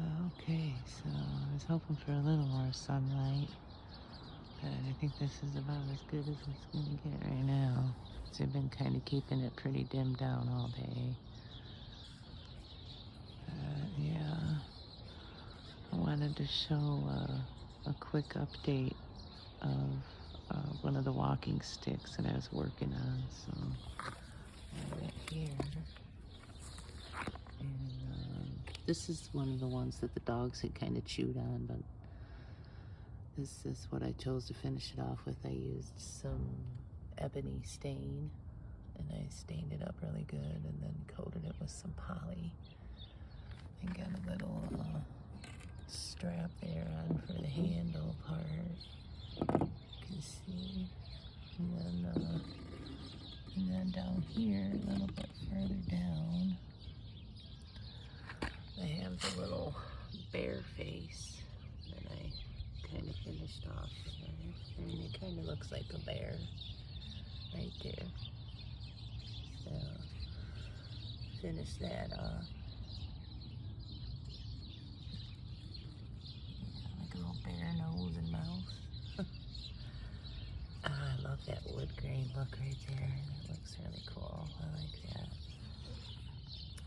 Okay, so I was hoping for a little more sunlight, but I think this is about as good as it's gonna get right now. So I've been kind of keeping it pretty dimmed down all day. Yeah, I wanted to show a quick update of one of the walking sticks that I was working on. So I have it here. And this is one of the ones that the dogs had kind of chewed on, but this is what I chose to finish it off with. I used some ebony stain, and I stained it up really good and then coated it with some poly. And got a little strap there on for the handle part. You can see. And then down here, a little bit further down, I have the little bear face that I kind of finished off there. And it kind of looks like a bear right there. So, finish that off. Like a little bear nose and mouth. I love that wood grain look right there. That looks really cool. I like that.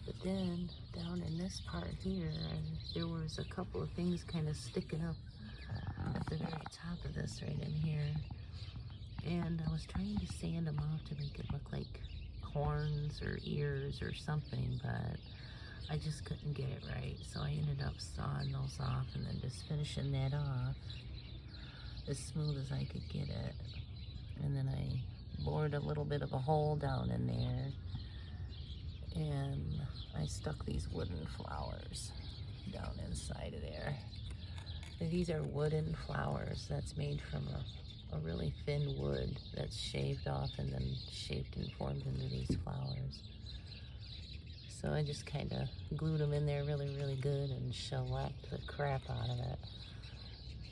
But then, down in this part here, there was a couple of things kind of sticking up at the very top of this right in here. And I was trying to sand them off to make it look like horns or ears or something, but I just couldn't get it right. So I ended up sawing those off and then just finishing that off as smooth as I could get it. And then I bored a little bit of a hole down in there, and I stuck these wooden flowers down inside of there. And these are wooden flowers that's made from a really thin wood that's shaved off and then shaped and formed into these flowers. So I just kind of glued them in there really, really good and shellacked the crap out of it.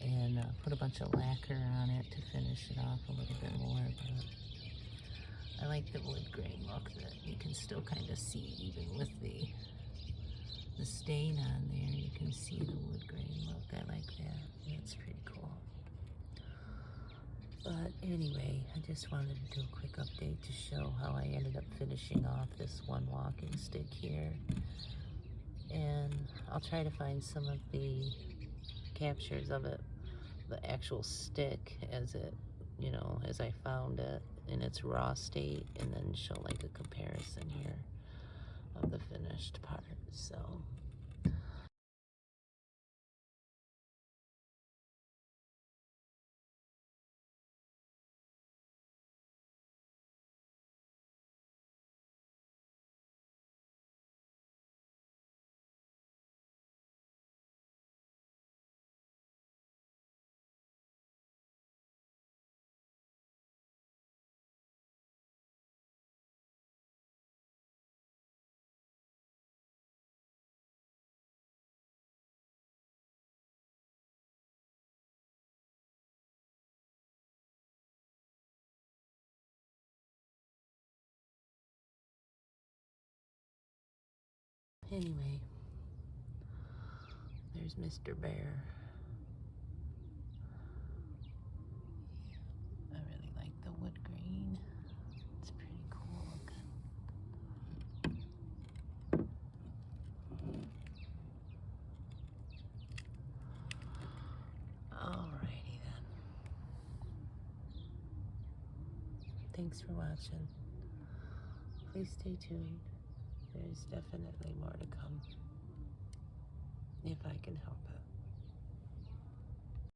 And put a bunch of lacquer on it to finish it off a little bit more. But I like the wood grain look that you can still kind of see even with the stain on there. You can see the wood grain look. I like that. That's pretty cool. But anyway, I just wanted to do a quick update to show how I ended up finishing off this one walking stick here. And I'll try to find some of the captures of it, the actual stick as it, as I found it in its raw state, and then show like a comparison here of the finished part. So anyway, there's Mr. Bear. I really like the wood grain. It's pretty cool looking. Alrighty then. Thanks for watching. Please stay tuned. There's definitely more to come, if I can help it.